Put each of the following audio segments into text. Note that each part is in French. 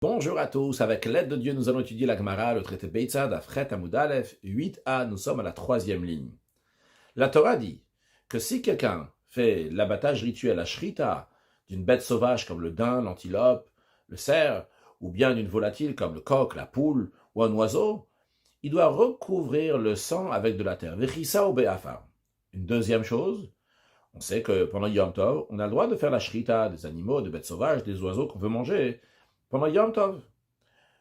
Bonjour à tous, avec l'aide de Dieu, nous allons étudier la Gemara, le traité Beitzad, d'Afret Amoud Aleph, 8a, nous sommes à la troisième ligne. La Torah dit que si quelqu'un fait l'abattage rituel, la shrita, d'une bête sauvage comme le daim, l'antilope, le cerf, ou bien d'une volatile comme le coq, la poule ou un oiseau, il doit recouvrir le sang avec de la terre. Vechissa ou be'afar. Une deuxième chose, on sait que pendant Yom Tov, on a le droit de faire la shrita des animaux, des bêtes sauvages, des oiseaux qu'on veut manger pendant Yom Tov.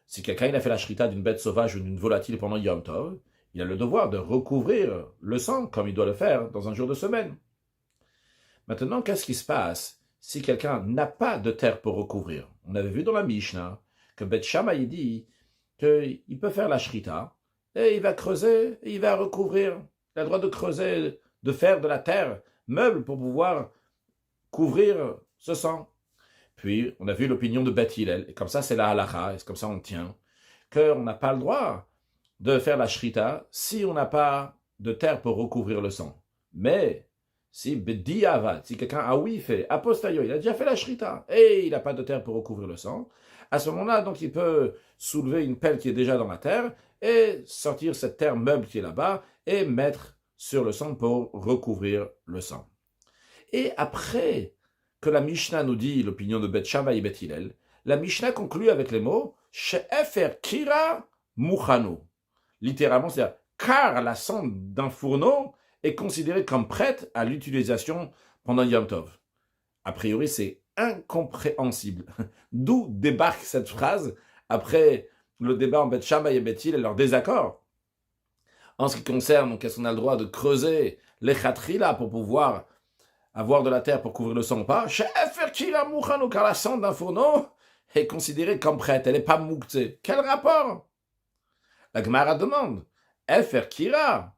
Si quelqu'un a fait la shrita d'une bête sauvage ou d'une volatile pendant Yom Tov, il a le devoir de recouvrir le sang comme il doit le faire dans un jour de semaine. Maintenant, qu'est-ce qui se passe si quelqu'un n'a pas de terre pour recouvrir? On avait vu dans la Mishnah que Beth Shammai dit qu'il peut faire la shrita et il va creuser et il va recouvrir. Il a le droit de creuser, de faire de la terre meuble pour pouvoir couvrir ce sang. Puis, on a vu l'opinion de Beth Hillel, et comme ça, c'est la halacha, et c'est comme ça on tient, qu'on n'a pas le droit de faire la shrita si on n'a pas de terre pour recouvrir le sang. Mais, si Bediavad, si quelqu'un a fait, a posteriori, il a déjà fait la shrita, et il n'a pas de terre pour recouvrir le sang, à ce moment-là, donc, il peut soulever une pelle qui est déjà dans la terre, et sortir cette terre meuble qui est là-bas, et mettre sur le sang pour recouvrir le sang. Et après que la Mishnah nous dit l'opinion de Beth Shammai et Beth Hillel, la Mishnah conclut avec les mots She'efer kira muchanu. Littéralement, c'est-à-dire car la cendre d'un fourneau est considérée comme prête à l'utilisation pendant Yom Tov. A priori, c'est incompréhensible. D'où débarque cette phrase après le débat en Beth Shammai et Beth Hillel, leur désaccord. En ce qui concerne, donc, est-ce qu'on a le droit de creuser les khatrila pour pouvoir avoir de la terre pour couvrir le sang ou pas, car la cendre d'un fourneau est considérée comme prête, elle n'est pas mouktsé. Quel rapport? La Gemara demande, Efer Kira,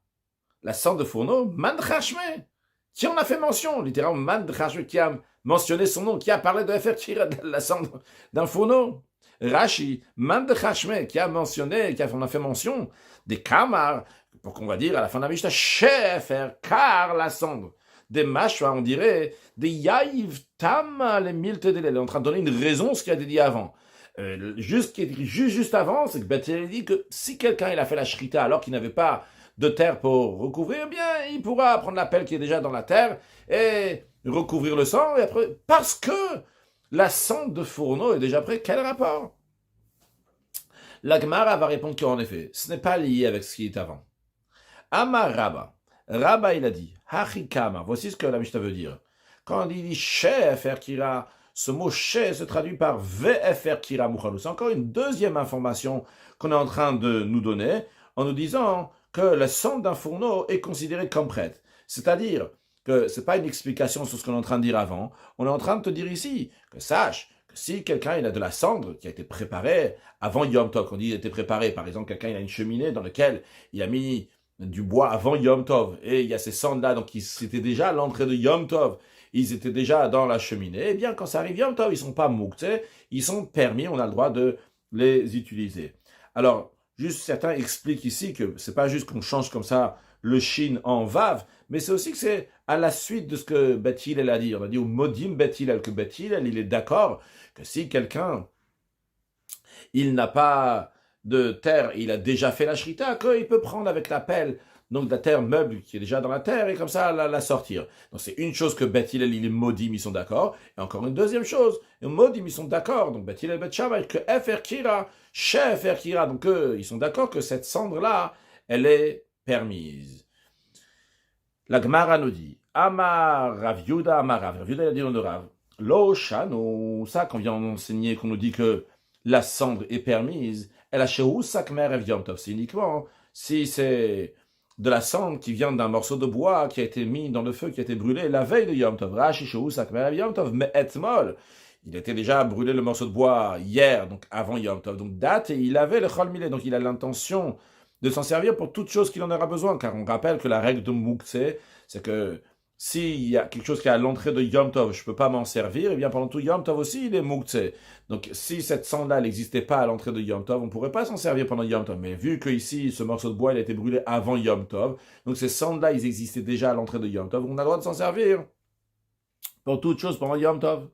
la cendre de fourneau, Man Chashme, qui en a fait mention, littéralement Man Chashme, qui a mentionné son nom, qui a parlé de Efer Kira, la cendre d'un fourneau. Rashi, Man Chashme, qui a mentionné, qui en a fait mention des Kamar, pour qu'on va dire à la fin de la Mishnah, Shefer, car la cendre. Des machwa, on dirait, des yaïv tam les milte de l'elle. On est en train de donner une raison, ce qui a été dit avant. Ce qui est écrit juste avant, c'est que Beth Hillel dit que si quelqu'un il a fait la shrita alors qu'il n'avait pas de terre pour recouvrir, bien, il pourra prendre la pelle qui est déjà dans la terre et recouvrir le sang, et après, parce que la cendre de fourneau est déjà prête, quel rapport? La Gemara va répondre qu'en effet, ce n'est pas lié avec ce qui est avant. Amar Rabba. Rabba, il a dit, Hachikama, voici ce que la Mishnah veut dire. Quand il dit Shefer Kira, ce mot She se traduit par VFR Kira Mouchalou. C'est encore une deuxième information qu'on est en train de nous donner en nous disant que la cendre d'un fourneau est considérée comme prête. C'est-à-dire que ce n'est pas une explication sur ce qu'on est en train de dire avant. On est en train de te dire ici que sache que si quelqu'un il a de la cendre qui a été préparée avant Yom Tov, on dit il a été préparé, par exemple quelqu'un il a une cheminée dans laquelle il a mis du bois avant Yom Tov, et il y a ces cendres-là, donc c'était déjà à l'entrée de Yom Tov, ils étaient déjà dans la cheminée, et bien quand ça arrive Yom Tov, ils ne sont pas mouktsé, ils sont permis, on a le droit de les utiliser. Alors, juste certains expliquent ici que c'est pas juste qu'on change comme ça le shin en vav, mais c'est aussi que c'est à la suite de ce que Beth Hillel a dit. On a dit au modim Beth Hillel, que Beth Hillel, il est d'accord que si quelqu'un, il n'a pas de terre, il a déjà fait la shrita, qu'il peut prendre avec la pelle, donc de la terre meuble qui est déjà dans la terre, et comme ça la sortir. Donc c'est une chose que Beth Hillel, il est maudit, ils sont d'accord, et encore une deuxième chose, les maudits, ils sont d'accord, donc Beth Hillel, Beth Shammai, que Efer Kira, Shefer Kira, donc eux, ils sont d'accord que cette cendre-là, elle est permise. La Gemara nous dit, Amar Rav Yuda, Amar Rav Yuda, il a dit on Rav, Lo Shano, ça qu'on vient d'enseigner, qu'on nous dit que la cendre est permise, elle a chez Sakmer Ev Yom Tov. C'est uniquement si c'est de la cendre qui vient d'un morceau de bois qui a été mis dans le feu, qui a été brûlé la veille de Yom Tov. Rashi chez Sakmer Ev Yom Tov, mais etmol. Il était déjà brûlé le morceau de bois hier, donc avant Yom Tov. Donc date, et il avait le Chol Milé, donc il a l'intention de s'en servir pour toute chose qu'il en aura besoin, car on rappelle que la règle de Mouktsé, c'est que s'il y a quelque chose qui est à l'entrée de Yom Tov, je ne peux pas m'en servir, et bien pendant tout Yom Tov aussi, il est Mouktsé. Donc si cette cendre-là n'existait pas à l'entrée de Yom Tov, on ne pourrait pas s'en servir pendant Yom Tov. Mais vu que ici, ce morceau de bois, il a été brûlé avant Yom Tov, donc ces cendres-là, ils existaient déjà à l'entrée de Yom Tov, on a le droit de s'en servir pour toute chose pendant Yom Tov.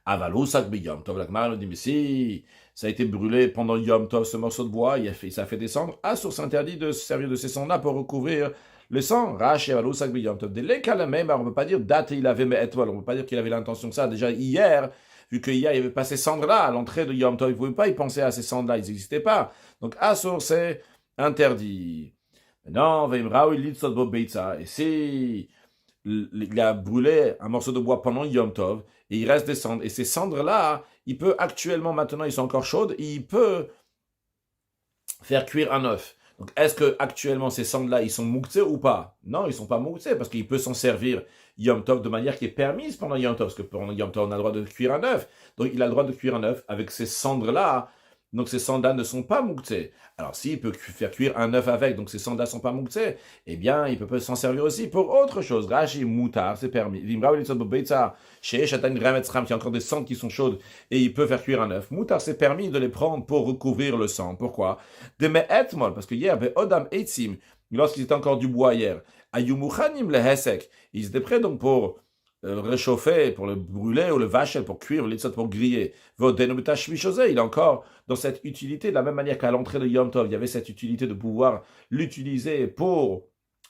Avalousak Yom Tov, la Gemara nous dit, mais si ça a été brûlé pendant Yom Tov, ce morceau de bois, ça a fait descendre. Assour, c'est interdit de se servir de ces cendres-là pour recouvrir le sang. Raché, Valousak, Yom Tov. Dès les cas, on ne peut pas dire date, il avait mais étoile, on ne peut pas dire qu'il avait l'intention de ça. Déjà hier, vu que hier, il n'y avait pas ces cendres-là à l'entrée de Yom Tov, il ne pouvait pas y penser à ces cendres-là, ils n'existaient pas. Donc, Assour, c'est interdit. Maintenant, et si il a brûlé un morceau de bois pendant Yom Tov, et il reste des cendres, et ces cendres-là, il peut actuellement, maintenant, ils sont encore chaudes, et il peut faire cuire un œuf. Donc, est-ce que actuellement ces cendres-là, ils sont mouktsé ou pas? Non, ils sont pas mouktsé, parce qu'il peut s'en servir Yom Tov de manière qui est permise pendant Yom Tov, parce que pendant Yom Tov, on a le droit de cuire un œuf. Donc, il a le droit de cuire un œuf avec ces cendres-là. Donc, ces cendres ne sont pas mouktsé. Alors, s'il peut faire cuire un œuf avec, donc ces cendres ne sont pas mouktsé, eh bien, il peut s'en servir aussi pour autre chose. Rashi, moutar, c'est permis. Chez Shatan Grametzram, qui a encore des cendres qui sont chaudes, et il peut faire cuire un œuf. Moutar, c'est permis de les prendre pour recouvrir le sang. Pourquoi? De me'etmol, parce que hier, odam etzim, lorsqu'il était encore du bois hier, ayumuchanim le hesek, ils étaient prêts donc pour réchauffer, pour le brûler, ou le vachel, pour cuire, ou l'itzot, pour griller. Il est encore dans cette utilité, de la même manière qu'à l'entrée de Yom Tov, il y avait cette utilité de pouvoir l'utiliser pour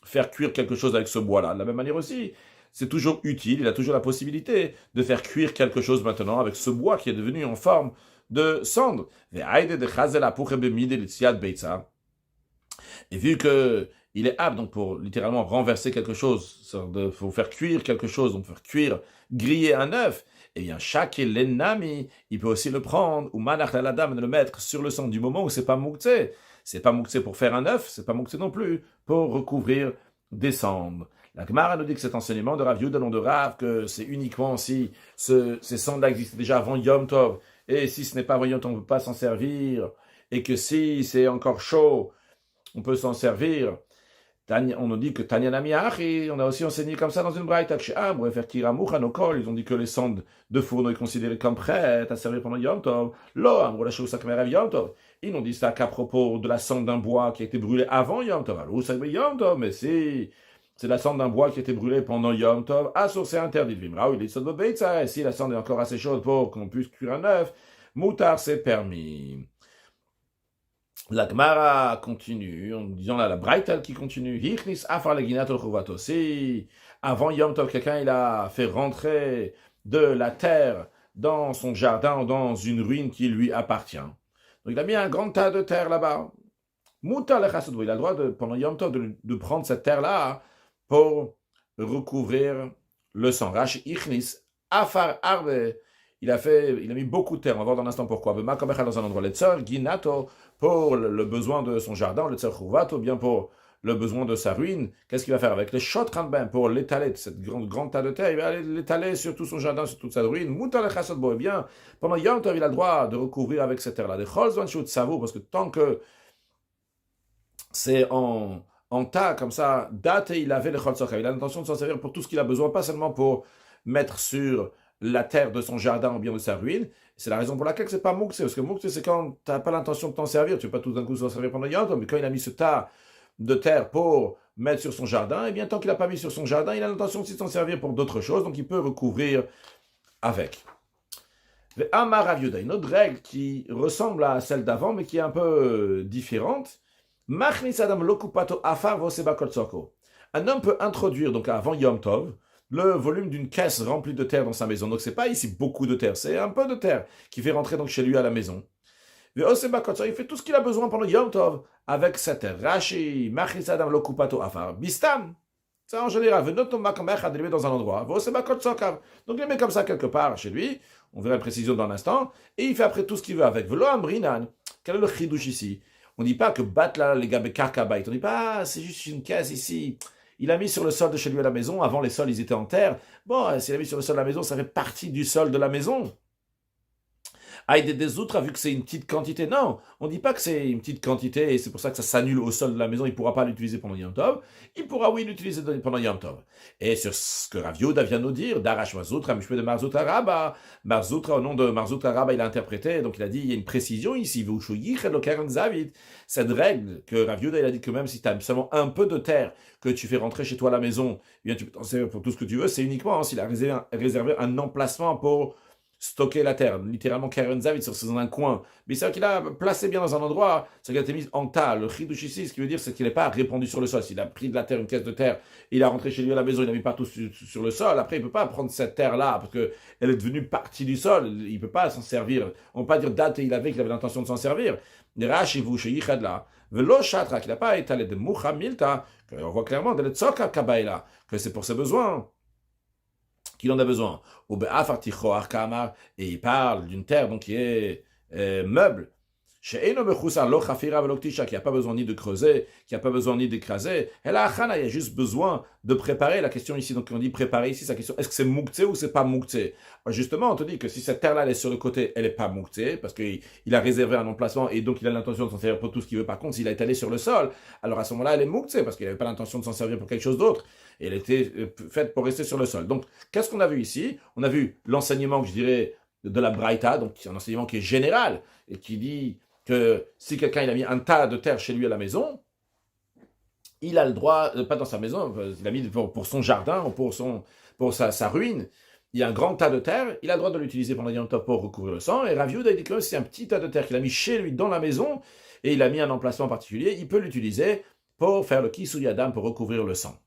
faire cuire quelque chose avec ce bois-là. De la même manière aussi, c'est toujours utile, il a toujours la possibilité de faire cuire quelque chose maintenant avec ce bois qui est devenu en forme de cendre. Et vu que il est apte donc pour littéralement renverser quelque chose, pour faire cuire quelque chose, donc faire cuire, griller un œuf, eh bien chaque l'ennami, il peut aussi le prendre, ou manach la dame de le mettre sur le sang du moment où c'est pas mouktsé. C'est pas mouktsé pour faire un œuf, c'est pas mouktsé non plus pour recouvrir des cendres. La Gemara nous dit que cet enseignement de Rav Yehuda, de Rav, que c'est uniquement si ces cendres-là existaient déjà avant Yom Tov, et si ce n'est pas avant Yom Tov, on ne peut pas s'en servir, et que si c'est encore chaud, on peut s'en servir. On nous dit que Tanya Namiachi, on a aussi enseigné comme ça dans une braïta, ils ont dit que les cendres de fourneau sont considérées comme prêtes à servir pendant Yom Tov. Ils n'ont dit ça qu'à propos de la cendre d'un bois qui a été brûlé avant Yom Tov. Mais si c'est la cendre d'un bois qui a été brûlé pendant Yom Tov, c'est interdit. Et si la cendre est encore assez chaude pour qu'on puisse cuire un œuf, moutar, c'est permis. La Gemara continue, en disant là, la Braïta qui continue, si avant Yom Tov, quelqu'un il a fait rentrer de la terre dans son jardin, dans une ruine qui lui appartient. Donc il a mis un grand tas de terre là-bas. Mouta le chassadou, il a le droit pendant Yom Tov de prendre cette terre-là pour recouvrir le sang. Rashi ichnis afar arbe. Il a mis beaucoup de terre. On va voir dans un instant pourquoi. Dans un endroit, le tsar, ginato, pour le besoin de son jardin, le tsar chouvato, bien pour le besoin de sa ruine. Qu'est-ce qu'il va faire avec les shotran ben pour l'étaler, cette grande tas de terre? Il va aller l'étaler sur tout son jardin, sur toute sa ruine. Mouta le chasad bo, eh bien, pendant Yom Tov, il a le droit de recouvrir avec cette terre-là. Des cholzvan shoot savo, parce que tant que c'est en tas comme ça, date il avait le cholzokha. Il a l'intention de s'en servir pour tout ce qu'il a besoin, pas seulement pour mettre sur la terre de son jardin ou bien de sa ruine. C'est la raison pour laquelle c'est pas mouktsé, parce que mouktsé c'est quand tu n'as pas l'intention de t'en servir, tu ne veux pas tout d'un coup s'en servir pendant Yom Tov, mais quand il a mis ce tas de terre pour mettre sur son jardin, et bien tant qu'il n'a pas mis sur son jardin, il a l'intention aussi de s'en servir pour d'autres choses, donc il peut recouvrir avec. Amar Rav Yehuda, une autre règle qui ressemble à celle d'avant, mais qui est un peu différente. Machnis Adam lokupato afar voseba kotsoko. Un homme peut introduire, donc avant Yom Tov, le volume d'une caisse remplie de terre dans sa maison. Donc c'est pas ici beaucoup de terre, c'est un peu de terre qui fait rentrer donc chez lui à la maison. Il fait tout ce qu'il a besoin pendant Yom Tov avec cette terre. Rashi, Machis Adam lokupato afar, bistam. Ça en général, il les met dans un endroit. Donc il les met comme ça quelque part chez lui, on verra la précision dans l'instant, et il fait après tout ce qu'il veut avec. Quel est le chidouche ici? On ne dit pas que batla les gars karkabait. On ne dit pas, c'est juste une caisse ici. Il a mis sur le sol de chez lui à la maison. Avant, les sols, ils étaient en terre. Bon, s'il a mis sur le sol de la maison, ça fait partie du sol de la maison. Des autres, vu que c'est une petite quantité. Non, on ne dit pas que c'est une petite quantité et c'est pour ça que ça s'annule au sol de la maison. Il ne pourra pas l'utiliser pendant Yom Tov. Il pourra, oui, l'utiliser pendant Yom Tov. Et sur ce que Rav Yehuda vient nous dire, Darash Mazoutra, Mishpe de Marzoutra Rabba, Marzoutra, au nom de Marzoutra Rabba, il a interprété. Donc il a dit, il y a une précision ici. Cette règle que Rav Yehuda, il a dit que même si tu as seulement un peu de terre que tu fais rentrer chez toi à la maison, eh bien tu peux t'en servir pour tout ce que tu veux. C'est uniquement s'il a réservé un emplacement pour stocké la terre, littéralement Karen Zavid, c'est dans un coin. Mais c'est qu'il a placé bien dans un endroit, c'est qu'il a été mis en tas. Le chidush ici, ce qui veut dire, c'est qu'il n'est pas répandu sur le sol. S'il a pris de la terre, une caisse de terre, il a rentré chez lui à la maison, il a mis partout sur le sol. Après, il ne peut pas prendre cette terre-là, parce qu'elle est devenue partie du sol. Il ne peut pas s'en servir. On ne peut pas dire date et il avait l'intention de s'en servir. Rachivu, chez Yichadla, Velo Shatra, qu'il n'a pas étalé de Moucha Milta, on voit clairement de l'Etzoka Kabaïla, que c'est pour ses besoins qu'il en a besoin. Et il parle d'une terre donc, qui est meuble, qui n'a pas besoin ni de creuser, qui n'a pas besoin ni d'écraser. Il y a juste besoin de préparer. La question ici, donc on dit préparer ici, sa question, est-ce que c'est mouktsé ou c'est pas mouktsé? Justement, on te dit que si cette terre-là, elle est sur le côté, elle n'est pas mouktsé, parce qu'il a réservé un emplacement et donc il a l'intention de s'en servir pour tout ce qu'il veut. Par contre, s'il a étalé sur le sol, alors à ce moment-là, elle est mouktsé, parce qu'il n'avait pas l'intention de s'en servir pour quelque chose d'autre. Et elle était faite pour rester sur le sol. Donc, qu'est-ce qu'on a vu ici? On a vu l'enseignement, que je dirais, de la Braïta, donc c'est un enseignement qui est général, et qui dit que si quelqu'un il a mis un tas de terre chez lui à la maison, il a le droit, pas dans sa maison, il a mis pour son jardin, ou pour sa ruine, il y a un grand tas de terre, il a le droit de l'utiliser pendant Yom Tov pour recouvrir le sang, et Rav Yehuda dit que c'est un petit tas de terre qu'il a mis chez lui dans la maison, et il a mis un emplacement particulier, il peut l'utiliser pour faire le Kisui Adam, pour recouvrir le sang.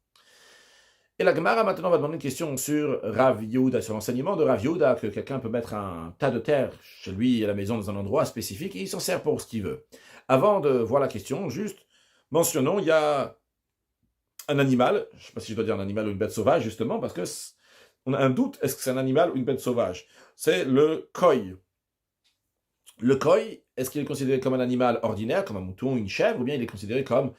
Et la Gemara maintenant va demander une question sur Rav Yehuda, sur l'enseignement de Rav Yehuda, que quelqu'un peut mettre un tas de terre chez lui à la maison dans un endroit spécifique et il s'en sert pour ce qu'il veut. Avant de voir la question, juste mentionnons, il y a un animal, je ne sais pas si je dois dire un animal ou une bête sauvage justement, parce que on a un doute, est-ce que c'est un animal ou une bête sauvage? C'est le koi. Le koi, est-ce qu'il est considéré comme un animal ordinaire, comme un mouton, une chèvre, ou bien il est considéré comme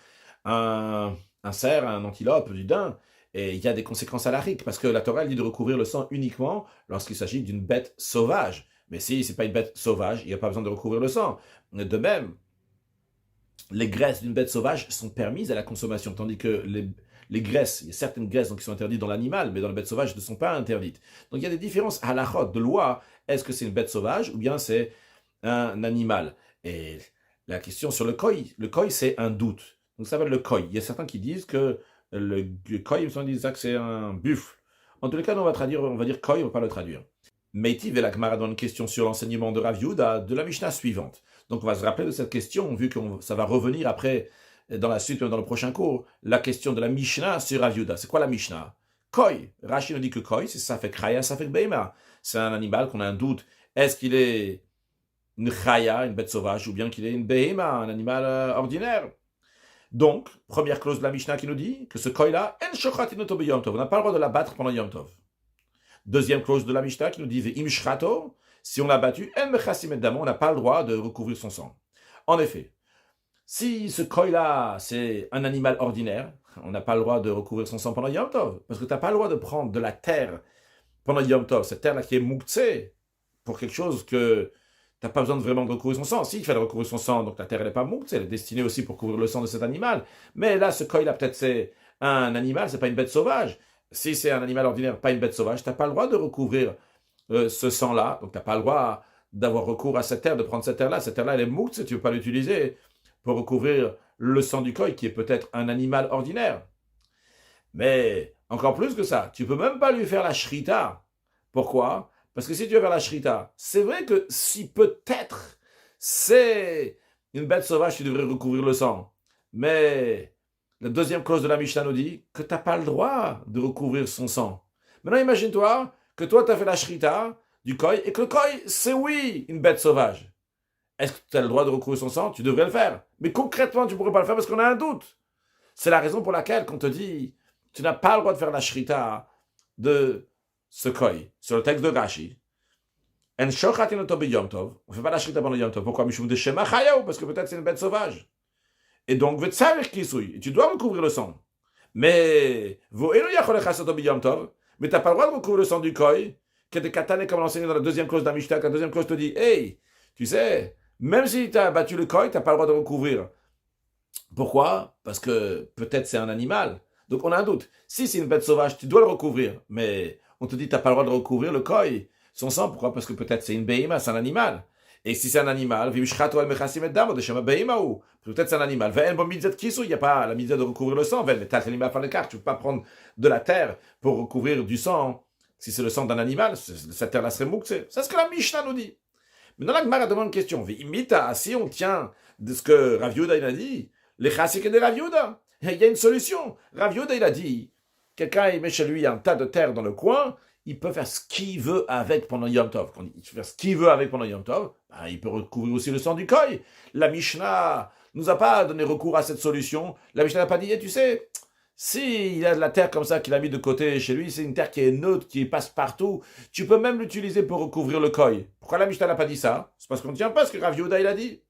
un cerf, un antilope, du daim? Et il y a des conséquences à l'arique, parce que la Torah dit de recouvrir le sang uniquement lorsqu'il s'agit d'une bête sauvage. Mais si ce n'est pas une bête sauvage, il n'y a pas besoin de recouvrir le sang. De même, les graisses d'une bête sauvage sont permises à la consommation, tandis que les graisses, il y a certaines graisses donc, qui sont interdites dans l'animal, mais dans la bête sauvage ne sont pas interdites. Donc il y a des différences halachot, de loi. Est-ce que c'est une bête sauvage ou bien c'est un animal? Et la question sur le koi c'est un doute. Donc ça s'appelle le koi. Il y a certains qui disent que le koi, ils me disent que c'est un buffle. En tous les cas, on va dire koi, on ne va pas le traduire. Meïtiv et la Gemara donne une question sur l'enseignement de Rav Yehuda de la Mishnah suivante. Donc on va se rappeler de cette question, vu que ça va revenir après, dans la suite, dans le prochain cours, la question de la Mishnah sur Rav Yehuda. C'est quoi la Mishnah? Koi. Rashi nous dit que koi, ça fait kraya, ça fait beima. C'est un animal qu'on a un doute. Est-ce qu'il est une chaya, une bête sauvage, ou bien qu'il est une beima, un animal ordinaire? Donc, première clause de la Mishnah qui nous dit que ce koi-là, on n'a pas le droit de la battre pendant Yom Tov. Deuxième clause de la Mishnah qui nous dit im shrato, si on l'a battu, on n'a pas le droit de recouvrir son sang. En effet, si ce koi-là, c'est un animal ordinaire, on n'a pas le droit de recouvrir son sang pendant Yom Tov, parce que tu n'as pas le droit de prendre de la terre pendant Yom Tov, cette terre-là qui est mouktsé, pour quelque chose que tu n'as pas besoin de vraiment de recouvrir son sang. Si, il fallait recouvrir son sang, donc la terre, elle n'est pas mouktsé, elle est destinée aussi pour couvrir le sang de cet animal. Mais là, ce koi-là, peut-être c'est un animal, c'est pas une bête sauvage. Si c'est un animal ordinaire, pas une bête sauvage, tu n'as pas le droit de recouvrir ce sang-là, donc tu n'as pas le droit d'avoir recours à cette terre, de prendre cette terre-là. Cette terre-là, elle est mouktsé, tu ne veux pas l'utiliser pour recouvrir le sang du koi, qui est peut-être un animal ordinaire. Mais encore plus que ça, tu ne peux même pas lui faire la shrita. Pourquoi? Parce que si tu veux faire la shrita, c'est vrai que si peut-être c'est une bête sauvage, tu devrais recouvrir le sang. Mais la deuxième clause de la Mishnah nous dit que tu n'as pas le droit de recouvrir son sang. Maintenant, imagine-toi que toi, tu as fait la shrita du koi et que le koi, c'est oui, une bête sauvage. Est-ce que tu as le droit de recouvrir son sang? Tu devrais le faire. Mais concrètement, tu ne pourrais pas le faire parce qu'on a un doute. C'est la raison pour laquelle, quand on te dit tu n'as pas le droit de faire la shrita de ce koi, sur le texte de Rashi, on ne fait pas la shrita pendant Yom Tov. Pourquoi? Parce que peut-être c'est une bête sauvage. Et donc, tu dois recouvrir le sang. Mais tu n'as pas le droit de recouvrir le sang du koi, que des katanes, comme l'enseigné dans la deuxième clause d'Amishta, que la deuxième clause te dit, hey, tu sais, même si tu as battu le koi, tu n'as pas le droit de recouvrir. Pourquoi? Parce que peut-être c'est un animal. Donc on a un doute. Si c'est une bête sauvage, tu dois le recouvrir. Mais on te dit, tu n'as pas le droit de recouvrir le koi, son sang. Pourquoi? Parce que peut-être c'est une beima, c'est un animal. Et si c'est un animal, peut-être c'est un animal. Il n'y a pas la mitzvah de recouvrir le sang. Tu ne peux pas prendre de la terre pour recouvrir du sang. Si c'est le sang d'un animal, cette terre-là serait moukse. C'est ce que la Mishnah nous dit. Maintenant, la Gemara demande une question. Imita, si on tient de ce que Rav Yehuda il a dit, les chassiques de Rav Yehuda, il y a une solution. Rav Yehuda il a dit, quelqu'un il met chez lui un tas de terre dans le coin, il peut faire ce qu'il veut avec pendant Yom Tov. Quand il peut faire ce qu'il veut avec pendant Yom Tov, ben, il peut recouvrir aussi le sang du koy. La Mishnah nous a pas donné recours à cette solution. La Mishnah n'a pas dit, tu sais, si il a de la terre comme ça qu'il a mis de côté chez lui, c'est une terre qui est neutre, qui passe partout, tu peux même l'utiliser pour recouvrir le koy. Pourquoi la Mishnah n'a pas dit ça? C'est parce qu'on ne tient pas ce que Rav Yehuda il a dit.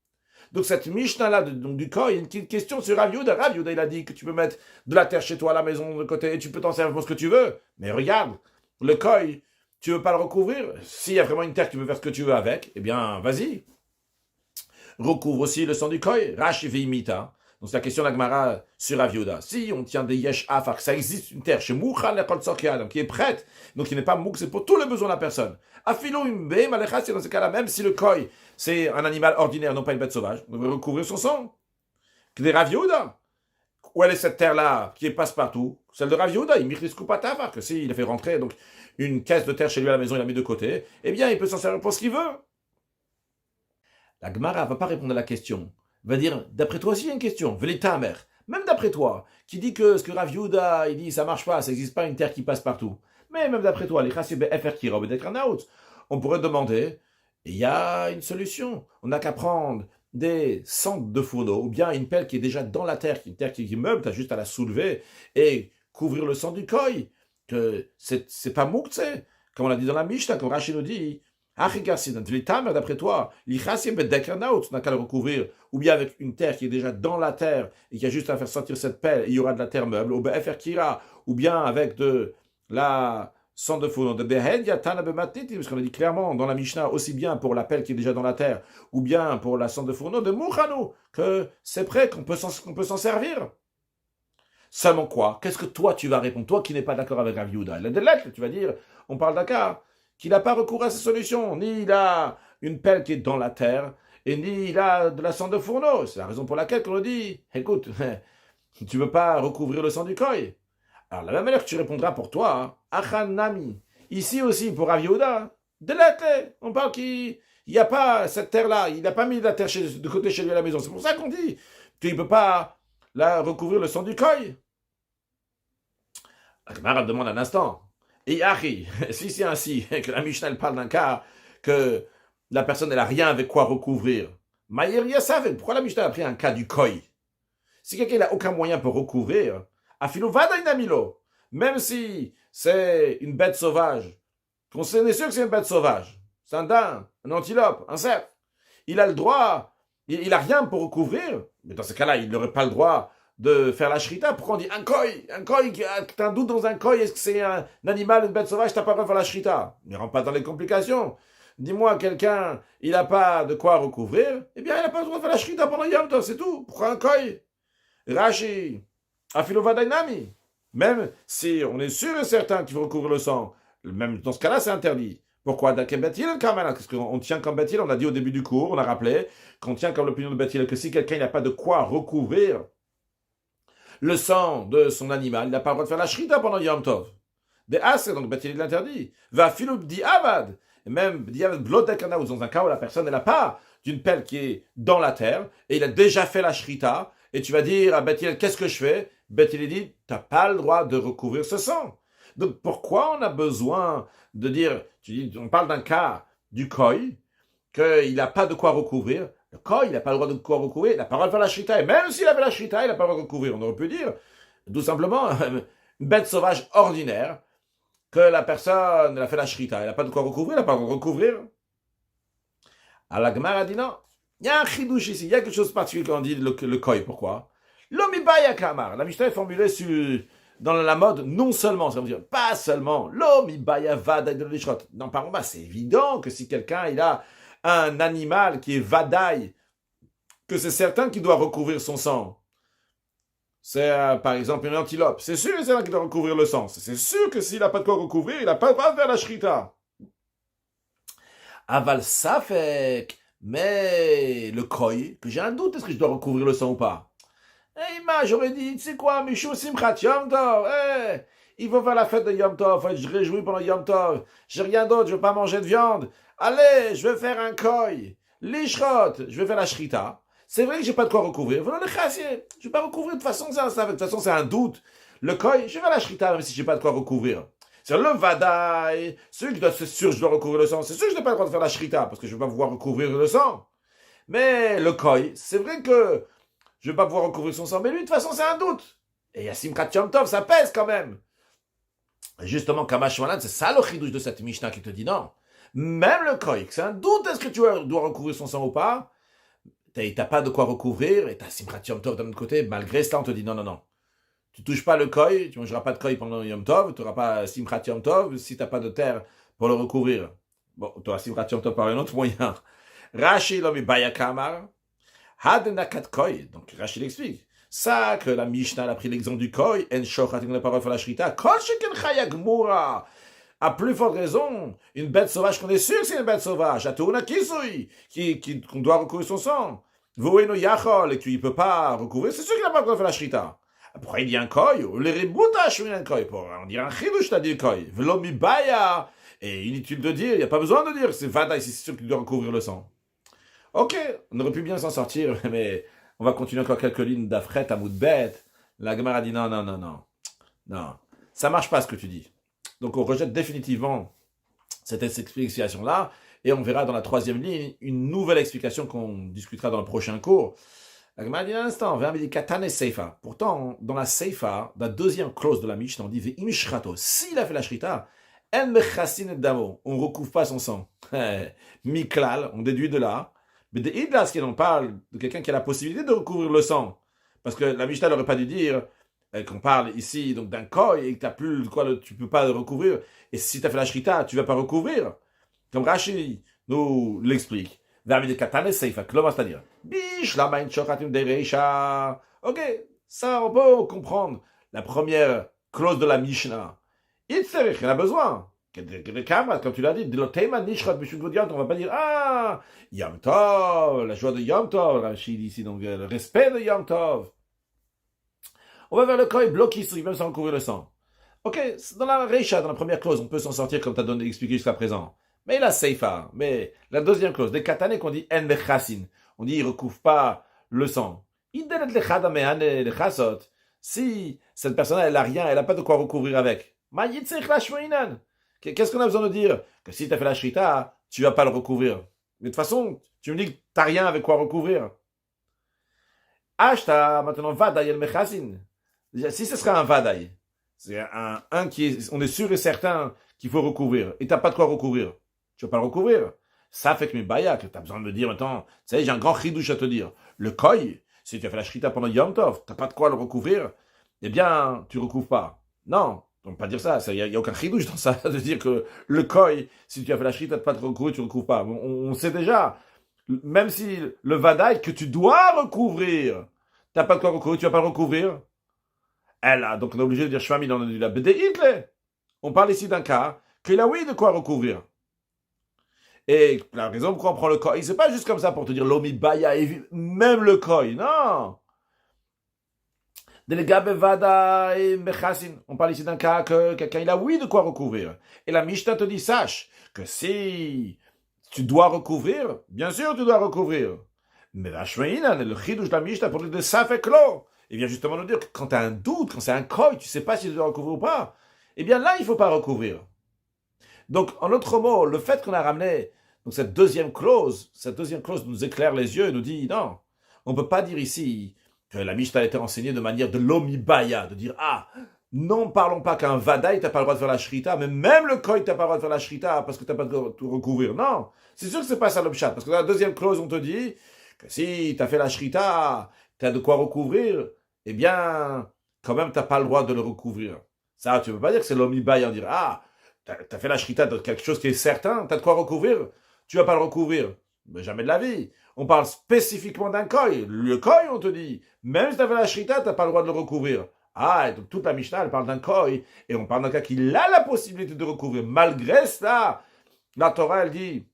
Donc cette Mishnah-là, donc du koy, il y a une question sur Rav Yehuda. Rav Yehuda il a dit que tu peux mettre de la terre chez toi à la maison de côté et tu peux t'en servir pour ce que tu veux. Mais regarde, le koy, tu veux pas le recouvrir? S'il y a vraiment une terre que tu veux faire ce que tu veux avec, eh bien, vas-y. Recouvre aussi le sang du koy. Rashi veimita. Donc c'est la question de la Gemara sur Rav Yehuda. Si on tient des yesh afar, ça existe une terre chez Mouchan l'ekol tzorkia, donc qui est prête, donc qui n'est pas mouk, c'est pour tous les besoins de la personne. Afilo imbe malecha, c'est dans ce cas-là, même si le koy, c'est un animal ordinaire, non pas une bête sauvage, on devrait recouvrir son sang. Que des Rav Yehuda. Où elle est cette terre-là qui passe partout? Celle de Rav Yehuda, il michris kupatava, que s'il a fait rentrer donc une caisse de terre chez lui à la maison, il l'a mis de côté, eh bien il peut s'en servir pour ce qu'il veut. La Gemara ne va pas répondre à la question. Va dire, d'après toi aussi il y a une question, Velitamer, même d'après toi, qui dit que ce que Rav Yehuda, il dit ça marche pas, ça n'existe pas une terre qui passe partout. Mais même d'après toi, les chassib FR qui robe on pourrait demander, il y a une solution. On n'a qu'à prendre des cendres de fourneau, ou bien une pelle qui est déjà dans la terre, une terre qui meuble, tu as juste à la soulever et couvrir le sang du koy. Que c'est pas mouk, comme on l'a dit dans la Mishnah, comme Rashi nous dit, d'après toi, on n'a qu'à le recouvrir, ou bien avec une terre qui est déjà dans la terre et qui a juste à faire sortir cette pelle, et il y aura de la terre meuble, ou bien avec de la sang de fourneau de Behen, parce qu'on a dit clairement dans la Mishnah, aussi bien pour la pelle qui est déjà dans la terre, ou bien pour la sang de fourneau de Mouchanou, que c'est prêt, qu'on peut s'en servir. Seulement quoi? Qu'est-ce que toi tu vas répondre? Toi qui n'es pas d'accord avec Rav Yehuda. Il a des lettres, tu vas dire, on parle d'accord, qu'il n'a pas recours à ces solutions. Ni il a une pelle qui est dans la terre, et ni il a de la sang de fourneau. C'est la raison pour laquelle on dit, écoute, tu ne veux pas recouvrir le sang du koy. Alors, la même manière que tu répondras pour toi, Achanami, ici aussi pour Rav Yehuda, de lettres, on parle qu'il n'y a pas cette terre-là, il n'a pas mis la terre de côté chez lui à la maison. C'est pour ça qu'on dit qu'il ne peut pas recouvrir le sang du koy. La Gemara demande un instant. Et Ari, si c'est ainsi, que la Mishnah parle d'un cas que la personne n'a rien avec quoi recouvrir, Maïr savait pourquoi la Mishnah a pris un cas du koy? Si quelqu'un n'a aucun moyen pour recouvrir, Afilo Vadainamilo, même si c'est une bête sauvage, qu'on est sûr que c'est une bête sauvage, c'est un daim, un antilope, un cerf, il a le droit, il n'a rien pour recouvrir, mais dans ce cas-là, il n'aurait pas le droit de faire la shrita. Pourquoi on dit un koy, t'as un doute dans un koy, est-ce que c'est un animal, une bête sauvage, t'as pas le droit de faire la shrita? Ne rentre pas dans les complications. Dis-moi, quelqu'un, il n'a pas de quoi recouvrir, eh bien, il n'a pas le droit de faire la shrita pendant Yom Tov, c'est tout. Pourquoi un koy? Rashi, Afilovadainami. Même si on est sûr et certain qu'il faut recouvrir le sang, même dans ce cas-là, c'est interdit. Pourquoi? Parce qu'on tient comme Bethil, on a dit au début du cours, on a rappelé qu'on tient comme l'opinion de Bethil que si quelqu'un n'a pas de quoi recouvrir le sang de son animal, il n'a pas le droit de faire la shrita pendant Yom Tov. Des asr, donc Bethil l'interdit. Va filou di avad. Et même di avad blodekana, ou dans un cas où la personne n'a pas d'une pelle qui est dans la terre, et il a déjà fait la shrita, et tu vas dire à Bethil, qu'est-ce que je fais? Bethil dit, tu n'as pas le droit de recouvrir ce sang. Donc pourquoi on a besoin de dire, on parle d'un cas du koy, qu'il n'a pas de quoi recouvrir. Le koy, il n'a pas le droit de quoi recouvrir, il n'a pas le droit de faire la shrita. Et même s'il avait la shrita, il n'a pas le droit de recouvrir. On aurait pu dire, tout simplement, une bête sauvage ordinaire, que la personne a fait la shrita, il n'a pas de quoi recouvrir, il n'a pas le droit de recouvrir. Alors la Gemara a dit non, il y a un chidouche ici, il y a quelque chose de particulier quand on dit le koy. Pourquoi? L'omibaya kamar. La Mishnah est formulée dans la mode, non seulement, ça veut dire pas seulement, l'omibaya vadaï de l'ishrot. Non, par contre, c'est évident que si quelqu'un il a un animal qui est vadaï, que c'est certain qu'il doit recouvrir son sang. C'est par exemple une antilope. C'est sûr et certain qu'il doit recouvrir le sang. C'est sûr que s'il n'a pas de quoi recouvrir, il n'a pas le droit de faire la shrita. Aval safek, mais le koy, que j'ai un doute, est-ce que je dois recouvrir le sang ou pas? J'aurais dit, tu sais quoi, Michou Simchat Yom Tov, il faut faire la fête de Yom Tov, faut être réjoui pendant Yom Tov, j'ai rien d'autre, je veux pas manger de viande, allez, je vais faire un koi, l'ishrot, je vais faire la shrita. C'est vrai que j'ai pas de quoi recouvrir, voilà le chassier, je vais pas recouvrir, de toute façon, de toute façon, c'est un doute. Le koi, je vais faire la shrita, même si j'ai pas de quoi recouvrir. C'est le vadaï, celui qui doit, c'est sûr que je dois recouvrir le sang, c'est sûr que je n'ai pas le droit de faire la shrita, parce que je vais pas pouvoir recouvrir le sang. Mais le koi, c'est vrai que je vais pas pouvoir recouvrir son sang, mais lui, de toute façon, c'est un doute. Et Yassim Kat Yom Tov, ça pèse quand même. Et justement, Kamash Malan, c'est ça le chidouche de cette Mishnah qui te dit non. Même le koi, c'est un doute, est-ce que tu dois recouvrir son sang ou pas? T'as pas de quoi recouvrir, et t'as Simchat Yom Tov d'un autre côté, malgré cela, on te dit non, non, non. Tu touches pas le koi, tu mangeras pas de koi pendant Yom Tov, tu n'auras pas Simchat Yom Tov si t'as pas de terre pour le recouvrir. Bon, tu auras Simchat Yom Tov par un autre moyen. Rashi lomi baya kamar, hadenakat koi. Donc Rashi l'explique. Ça que la Mishnah a pris l'exemple du koi, en shochat, il n'a pas refait la shrita, kol sheken chaya gmura. À plus forte raison, une bête sauvage qu'on est sûr que c'est une bête sauvage, Atouna Kisui, qu'on doit recouvrir son sang. Voeno Yachol, et qu'il ne peut pas recouvrir, c'est sûr qu'il n'a pas encore fait la shrita. Pourquoi il dit un koi? Les rebouta shouin un koi. On dirait un chidouche, t'as dit koi. Velomi baya. Et inutile de dire, il n'y a pas besoin de dire, c'est vada, c'est sûr qu'il doit recouvrir le sang. Ok, on aurait pu bien s'en sortir, mais on va continuer encore quelques lignes d'Afret à Moudbet. La Gemara dit non, non, non, non. Non, ça marche pas ce que tu dis. Donc on rejette définitivement cette explication-là, et on verra dans la troisième ligne une nouvelle explication qu'on discutera dans le prochain cours. La Gemara dit un instant, katane seifa. Pourtant, dans la seifa, dans la deuxième clause de la Mishnah, on dit ve'im shrato. S'il a fait la shrita, en mechasin damo, on ne recouvre pas son sang. Miklal, on déduit de là. Mais de idlas, qu'on parle de quelqu'un qui a la possibilité de recouvrir le sang. Parce que la Mishnah n'aurait pas dû dire qu'on parle ici donc d'un koi et que t'as plus quoi, tu peux pas le recouvrir. Et si tu as fait la shrita, tu vas pas recouvrir. Comme Rashi nous l'explique. C'est-à-dire, ok, ça on peut comprendre. La première clause de la Mishnah. Il en a besoin. Comme tu l'as dit, on va pas dire, ah, Yom Tov, la joie de Yom Tov, Rashi dit ici, donc le respect de Yom Tov. On va vers le koi bloqué, même sans recouvrir le sang. Ok, dans la Reisha, dans la première clause, on peut s'en sortir comme tu as expliqué jusqu'à présent. Mais la Seifa, mais la deuxième clause, des katanes qu'on dit en bechasin, on dit il ne recouvre pas le sang. Si cette personne elle n'a rien, elle n'a pas de quoi recouvrir avec. Qu'est-ce qu'on a besoin de dire? Que si tu as fait la shrita, tu ne vas pas le recouvrir. Mais de toute façon, tu me dis que tu n'as rien avec quoi recouvrir. Ashta, maintenant, vadaï el mechasin. Si ce sera un vadaï, c'est un qui est, on est sûr et certain qu'il faut recouvrir, et tu n'as pas de quoi recouvrir. Tu ne vas pas le recouvrir. Ça fait que mes bayak, tu as besoin de me dire maintenant, tu sais, j'ai un grand chidouche à te dire. Le koi, si tu as fait la shrita pendant Yom Tov, tu n'as pas de quoi le recouvrir, eh bien, tu ne recouvres pas. Non, on ne peut pas dire ça. Il n'y a aucun chidouche dans ça, de dire que le koi, si tu as fait la shrita, tu n'as pas de recouvrir, tu ne recouvres pas. On sait déjà, même si le vadaï que tu dois recouvrir, tu n'as pas de quoi recouvrir, tu ne vas pas le recouvrir. Elle a, donc on est obligé de dire Shvami dans la B'de'itle. On parle ici d'un cas qu'il a oui de quoi recouvrir. Et la raison pourquoi on prend le koi, c'est pas juste comme ça pour te dire l'omi baya, même le koi, non. On parle ici d'un cas que quelqu'un il a oui de quoi recouvrir. Et la Mishnah te dit, sache que si tu dois recouvrir, bien sûr tu dois recouvrir. Mais la Shmeina, le chidouche de la Mishnah pour dire de ça fait clos. Il vient justement nous dire que quand tu as un doute, quand c'est un koi, tu ne sais pas si tu dois recouvrir ou pas, eh bien là, il ne faut pas recouvrir. Donc, en d'autres mots, le fait qu'on a ramené donc cette deuxième clause nous éclaire les yeux et nous dit, non, on ne peut pas dire ici que la Mishnah a été enseignée de manière de l'omibaya, de dire, ah, non, parlons pas qu'un vadaï, tu n'as pas le droit de faire la shrita, mais même le koi, tu n'as pas le droit de faire la shrita parce que tu n'as pas de tout recouvrir. Non, c'est sûr que ce n'est pas ça l'obchat, parce que dans la deuxième clause, on te dit que si tu as fait la shrita, tu as de quoi recouvrir, eh bien, quand même, tu n'as pas le droit de le recouvrir. Ça, tu ne peux pas dire que c'est l'omibaya, on dire, ah, tu as fait la shrita de quelque chose qui est certain, tu as de quoi recouvrir, tu ne vas pas le recouvrir. Mais jamais de la vie. On parle spécifiquement d'un koi. Le koi, on te dit, même si tu as fait la shrita, tu n'as pas le droit de le recouvrir. Ah, et donc toute la Mishnah, elle parle d'un koi, et on parle d'un cas qu'il a la possibilité de recouvrir. Malgré cela, la Torah, elle dit,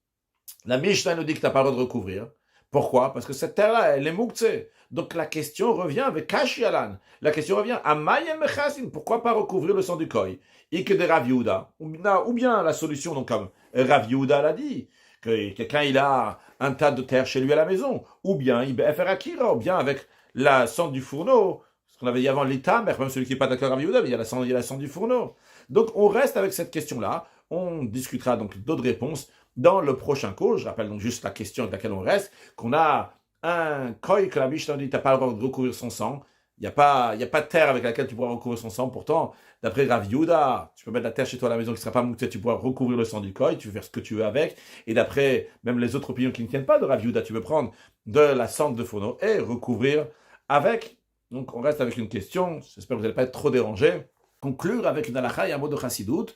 la Mishnah nous dit que tu n'as pas le droit de recouvrir. Pourquoi? Parce que cette terre-là, elle est mouktsé. Donc la question revient avec Kashialan. La question revient à Mayen Mechasin. Pourquoi pas recouvrir le sang du koi? Et que de Rav Yehuda. Ou bien la solution, donc comme Rav Yehuda l'a dit, que quelqu'un il a un tas de terre chez lui à la maison, ou bien il va faire Akira, ou bien avec la cendre du fourneau, ce qu'on avait dit avant l'état, mais même celui qui n'est pas d'accord avec Rav Yehuda, mais il y a la cendre du fourneau. Donc on reste avec cette question-là. On discutera donc d'autres réponses dans le prochain cours. Je rappelle donc juste la question avec laquelle on reste, qu'on a un koi que la Mishnah dit, tu n'as pas le droit de recouvrir son sang. Il n'y a pas de terre avec laquelle tu pourras recouvrir son sang. Pourtant, d'après Rav Yehuda, tu peux mettre la terre chez toi à la maison qui ne sera pas moutée, tu pourras recouvrir le sang du koi, tu peux faire ce que tu veux avec. Et d'après même les autres opinions qui ne tiennent pas de Rav Yehuda, tu peux prendre de la cendre de fourneau et recouvrir avec. Donc on reste avec une question, j'espère que vous n'allez pas être trop dérangés. Conclure avec une halakha et un mot de chassidut.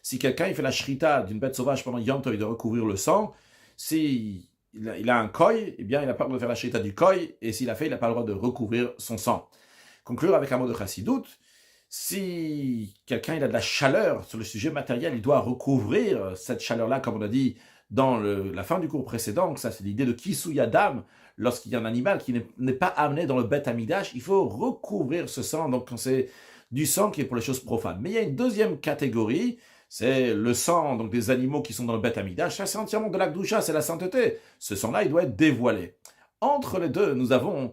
Si quelqu'un il fait la shrita d'une bête sauvage pendant Yom Tov, il doit recouvrir le sang. Si il a un koi, eh bien il n'a pas le droit de faire la shrita du koi, et s'il a fait, il n'a pas le droit de recouvrir son sang. Conclure avec un mot de chassidut. Si quelqu'un il a de la chaleur sur le sujet matériel, il doit recouvrir cette chaleur-là, comme on a dit dans la fin du cours précédent. Donc ça, c'est l'idée de Kisou Yadam. Lorsqu'il y a un animal qui n'est pas amené dans le Beth Amidash, il faut recouvrir ce sang. Donc c'est du sang qui est pour les choses profanes. Mais il y a une deuxième catégorie, c'est le sang donc des animaux qui sont dans le Beth Amidash. Ça, c'est entièrement de la Gdusha, c'est la sainteté. Ce sang-là, il doit être dévoilé. Entre les deux, nous avons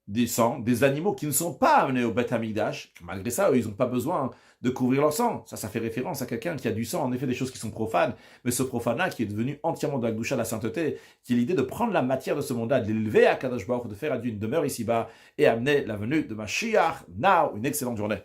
des sangs, des animaux qui ne sont pas amenés au Beth Amikdash. Malgré ça, eux, ils n'ont pas besoin de couvrir leur sang. Ça fait référence à quelqu'un qui a du sang, en effet, des choses qui sont profanes, mais ce profane-là qui est devenu entièrement de la Gdusha, la sainteté, qui est l'idée de prendre la matière de ce monde-là, de l'élever à Kadosh Baruch, de faire à Dieu une demeure ici-bas, et amener la venue de Mashiach. Now, une excellente journée.